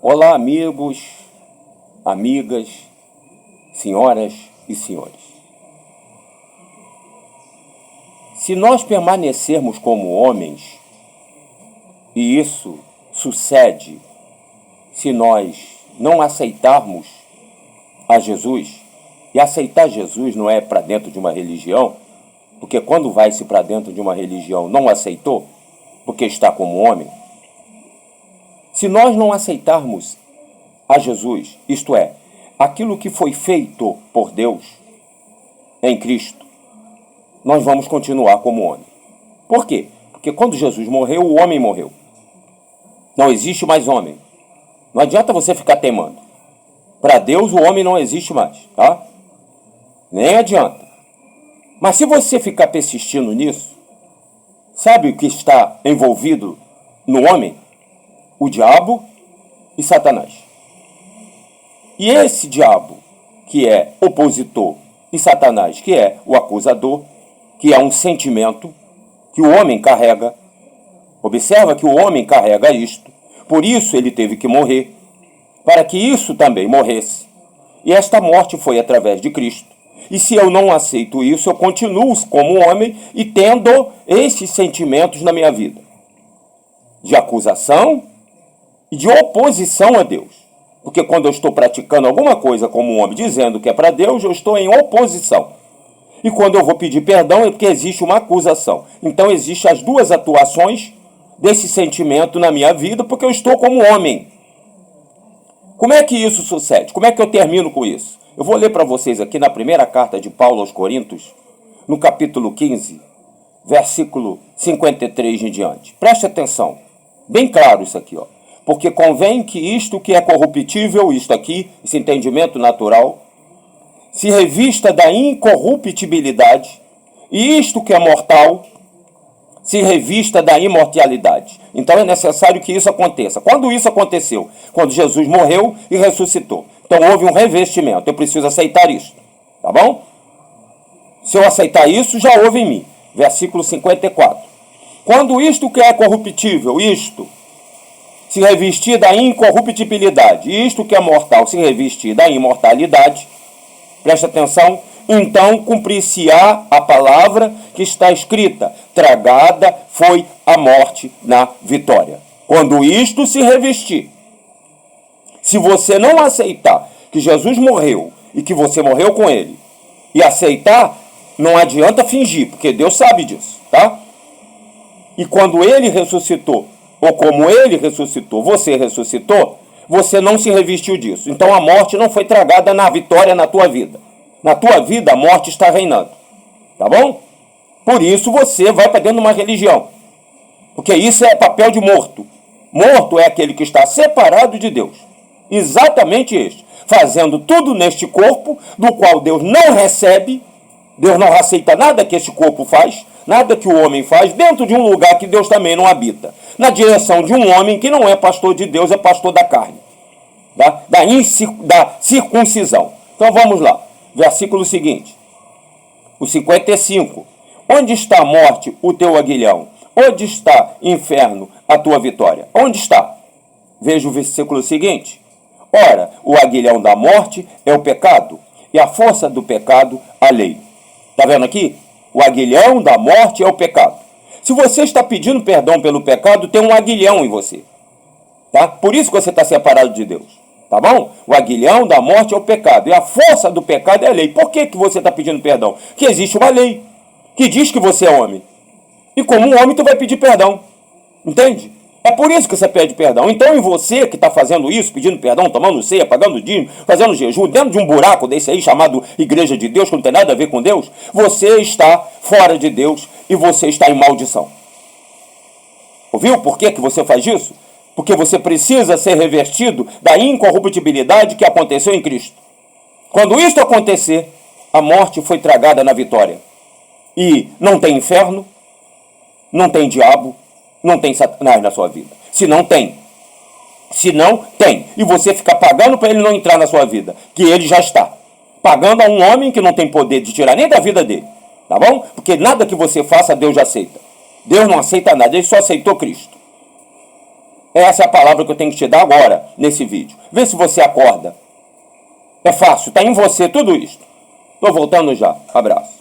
Olá, amigos, amigas, senhoras e senhores. Se nós permanecermos como homens, e isso sucede se nós não aceitarmos a Jesus, e aceitar Jesus não é para dentro de uma religião, porque quando vai-se para dentro de uma religião não aceitou, porque está como homem. Se nós não aceitarmos a Jesus, isto é, aquilo que foi feito por Deus em Cristo, nós vamos continuar como homem. Por quê? Porque quando Jesus morreu, o homem morreu. Não existe mais homem. Não adianta você ficar teimando. Para Deus, o homem não existe mais, tá? Nem adianta. Mas se você ficar persistindo nisso, sabe o que está envolvido no homem? O diabo e Satanás. E esse diabo, que é opositor, e Satanás, que é o acusador, que é um sentimento que o homem carrega. Observa que o homem carrega isto. Por isso ele teve que morrer, para que isso também morresse. E esta morte foi através de Cristo. E se eu não aceito isso, eu continuo como homem e tendo esses sentimentos na minha vida. De acusação e de oposição a Deus. Porque quando eu estou praticando alguma coisa como um homem, dizendo que é para Deus, eu estou em oposição. E quando eu vou pedir perdão é porque existe uma acusação. Então existem as duas atuações desse sentimento na minha vida, porque eu estou como homem. Como é que isso sucede? Como é que eu termino com isso? Eu vou ler para vocês aqui na primeira carta de Paulo aos Coríntios, no capítulo 15, versículo 53 em diante. Preste atenção. Bem claro isso aqui, ó. Porque convém que isto que é corruptível, isto aqui, esse entendimento natural, se revista da incorruptibilidade, e isto que é mortal, se revista da imortalidade. Então é necessário que isso aconteça. Quando isso aconteceu? Quando Jesus morreu e ressuscitou. Então houve um revestimento. Eu preciso aceitar isso. Tá bom? Se eu aceitar isso, já houve em mim. Versículo 54. Quando isto que é corruptível, isto, se revestir da incorruptibilidade, e isto que é mortal se revestir da imortalidade, preste atenção, então cumprir-se-á a palavra que está escrita, tragada foi a morte na vitória. Quando isto se revestir, se você não aceitar que Jesus morreu e que você morreu com ele, e aceitar, não adianta fingir, porque Deus sabe disso, tá? E quando ele ressuscitou, ou como ele ressuscitou, você ressuscitou, você não se revestiu disso. Então a morte não foi tragada na vitória na tua vida. Na tua vida a morte está reinando. Tá bom? Por isso você vai para dentro de uma religião. Porque isso é papel de morto. Morto é aquele que está separado de Deus. Exatamente este. Fazendo tudo neste corpo, do qual Deus não recebe, Deus não aceita nada que este corpo faz, nada que o homem faz, dentro de um lugar que Deus também não habita. Na direção de um homem que não é pastor de Deus, é pastor da carne. Da circuncisão. Então vamos lá. Versículo seguinte. O 55. Onde está a morte, o teu aguilhão? Onde está, inferno, a tua vitória? Onde está? Veja o versículo seguinte. Ora, o aguilhão da morte é o pecado, e a força do pecado, a lei. Está vendo aqui? O aguilhão da morte é o pecado. Se você está pedindo perdão pelo pecado, tem um aguilhão em você. Tá? Por isso que você está separado de Deus. Tá bom? O aguilhão da morte é o pecado. E a força do pecado é a lei. Por que você está pedindo perdão? Porque existe uma lei que diz que você é homem. E como um homem, tu vai pedir perdão. Entende? É por isso que você pede perdão. Então, em você que está fazendo isso, pedindo perdão, tomando ceia, pagando dízimo, fazendo jejum, dentro de um buraco desse aí, chamado Igreja de Deus, que não tem nada a ver com Deus, você está fora de Deus e você está em maldição. Ouviu por que você faz isso? Porque você precisa ser revestido da incorruptibilidade que aconteceu em Cristo. Quando isto acontecer, a morte foi tragada na vitória. E não tem inferno, não tem diabo, não tem Satanás na sua vida. Se não tem. E você fica pagando para ele não entrar na sua vida, que ele já está. Pagando a um homem que não tem poder de tirar nem da vida dele. Tá bom? Porque nada que você faça, Deus já aceita. Deus não aceita nada, ele só aceitou Cristo. Essa é a palavra que eu tenho que te dar agora, nesse vídeo. Vê se você acorda. É fácil, tá em você tudo isso. Tô voltando já. Abraço.